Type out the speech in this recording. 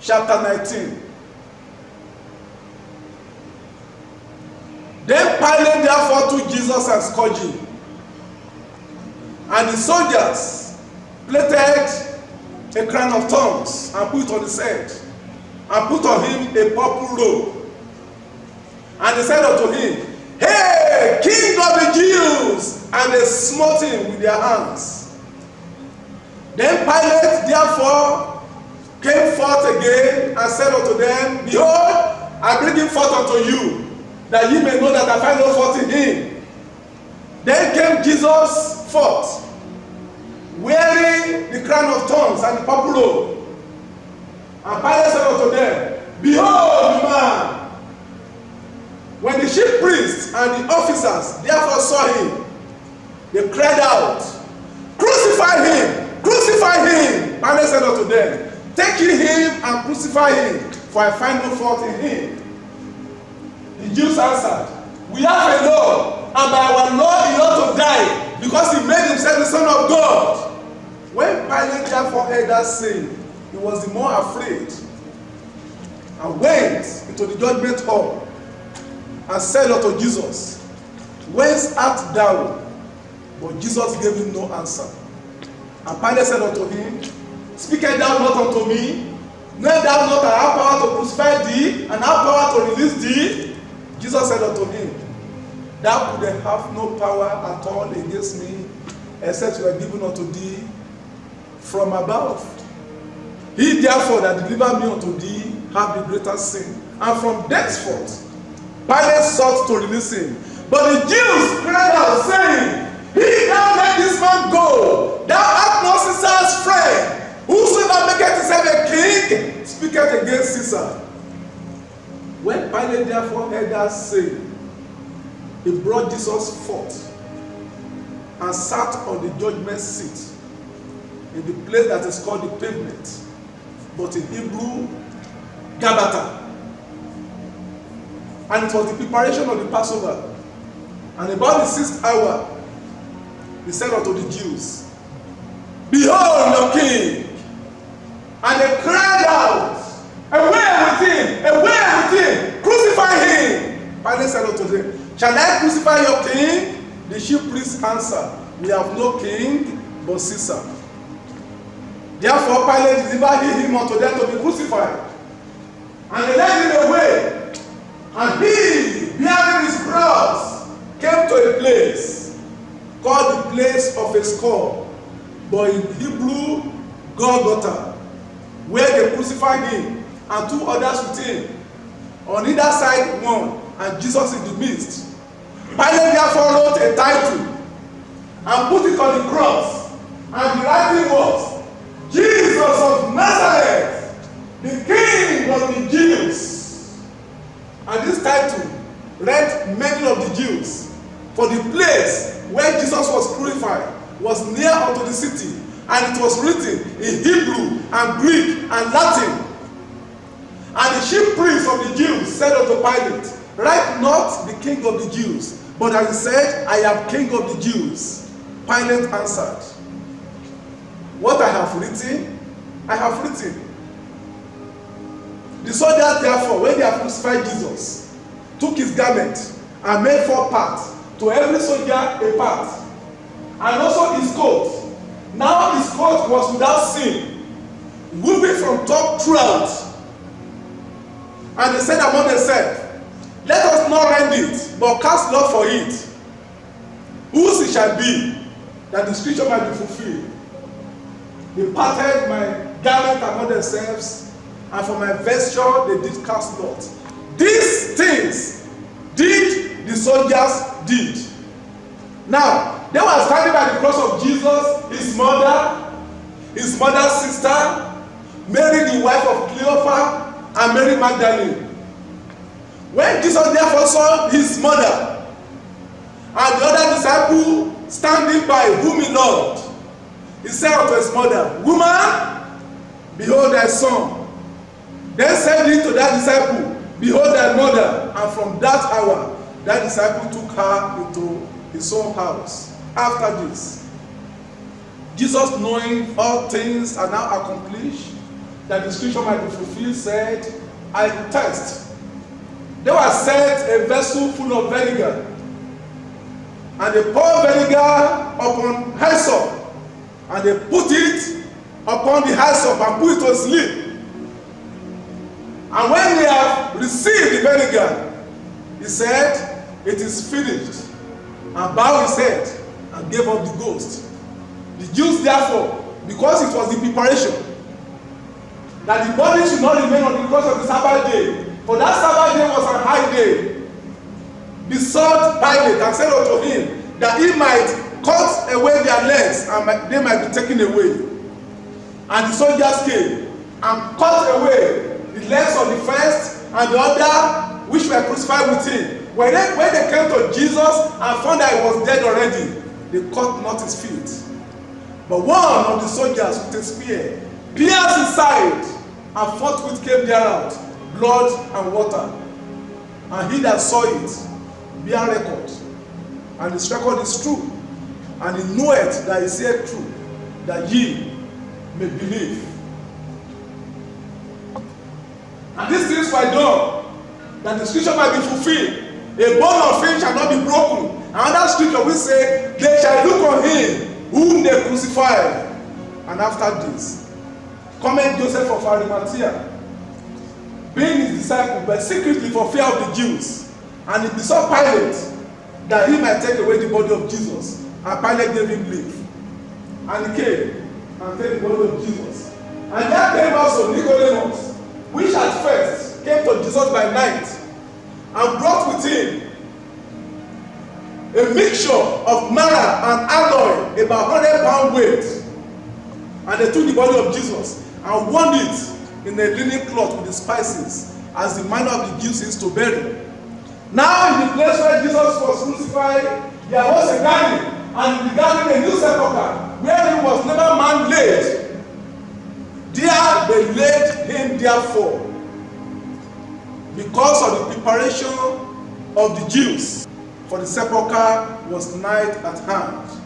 chapter 19. Then Pilate therefore took Jesus and scourged him. And the soldiers plaited a crown of thorns and put it on his head, and put on him a purple robe. And they said unto him, Hey, King of the Jews! And they smote him with their hands. Then Pilate therefore came forth again and said unto them, Behold, I bring him forth unto you, that ye may know that I find no fault in him. Then came Jesus forth, wearing the crown of thorns and the purple robe. And Pilate said unto them, Behold the man. When the chief priests and the officers therefore saw him, they cried out, Crucify him! Crucify him! Pilate said unto them, Take ye him and crucify him, for I find no fault in him. The Jews answered, We have a law, and by our law he ought to die, because he made himself the Son of God. When Pilate therefore heard that saying, he was the more afraid, and went into the judgment hall, and said unto Jesus, Whence art thou? But Jesus gave him no answer. And Pilate said unto him, Speakest thou not unto me? Knowest thou not I have power to crucify thee, and have power to release thee? Jesus said unto him, Thou couldst have no power at all against me, except it were given unto thee from above. He therefore that delivered me unto thee have the greater sin. And from thenceforth Pilate sought to release him. But the Jews cried out, saying, He thou let this man go, thou art not Caesar's friend. Whosoever maketh himself a king, speaketh against Caesar. When Pilate therefore heard that saying, he brought Jesus forth, and sat on the judgment seat, in the place that is called the pavement, but in Hebrew, Gabbatha. And it was the preparation of the Passover. And about the 6th hour, he said unto the Jews, Behold your king! And they cried out, Away with him! Away with him! Crucify him! Pilate said unto them, Shall I crucify your king? The chief priests answered, We have no king but Caesar. Therefore Pilate delivered him unto them to be crucified. And they led him away. And he, bearing his cross, came to a place called the place of a skull, but in Hebrew, Golgotha, where they crucified him and 2 others with him. On either side one, and Jesus in the midst. Pilate therefore wrote a title and put it on the cross, and the writing was, Jesus of Nazareth, the King of the Jews. And this title read many of the Jews, for the place where Jesus was crucified was near unto the city, and it was written in Hebrew and Greek and Latin. And the chief priest of the Jews said unto Pilate, Write not the King of the Jews, but as he said, I am King of the Jews. Pilate answered, What I have written, I have written. The soldiers therefore, when they have crucified Jesus, took his garment and made 4 parts, to every soldier a part, and also his coat. Now his coat was without sin, woven from top throughout. And they said among themselves, Let us not rend it, but cast lot for it, whose it shall be, that the scripture might be fulfilled. They parted my garment among themselves, and for my vesture they did cast lot. These things did the soldiers did. Now, they were standing by the cross of Jesus, his mother's sister, Mary the wife of Cleophas, and Mary Magdalene. When Jesus therefore saw his mother and the other disciple standing by whom he loved, he said unto his mother, Woman, behold thy son. Then said he to that disciple, Behold thy mother. And from that hour, that disciple took her into his own house. After this, Jesus, knowing all things are now accomplished, that the scripture might be fulfilled, said, I thirst. They were set a vessel full of vinegar, and they poured vinegar upon hyssop, and they put it upon the hyssop and put it to sleep. And when they have received the vinegar, he said, it is finished, and bowed his head and gave up the ghost. The Jews therefore, because it was the preparation, that the body should not remain on the cross of the Sabbath day, for that Sabbath day was a high day, besought Pilate and said unto him that he might cut away their legs and they might be taken away. And the soldiers came and cut away the legs of the first and the other which were crucified with him. When they came to Jesus and found that he was dead already, they cut not his feet. But one of the soldiers with a spear pierced his side, and forthwith came there out blood and water. And he that saw it bear record, and his record is true, and he knoweth that he said true, that ye may believe. And these things were done, that the scripture might be fulfilled. A bone of him shall not be broken. Another scripture will say, they shall look on him whom they crucified. And after this, cometh Joseph of Arimathea, being his disciple, but secretly for fear of the Jews. And he besought Pilate that he might take away the body of Jesus. And Pilate gave him leave. And he came and took the body of Jesus. And there came also Nicodemus, which at first came to Jesus by night, and brought with him a mixture of myrrh and aloe, about 100 pounds weight. And they took the body of Jesus and wound it in a linen cloth with the spices, as the manner of the Jews is to bury. Now in the place where Jesus was crucified, there was a garden, and in the garden a new sepulchre, wherein was never man laid. There they laid him therefore, because of the preparation of the Jews, for the sepulchre was nigh at hand.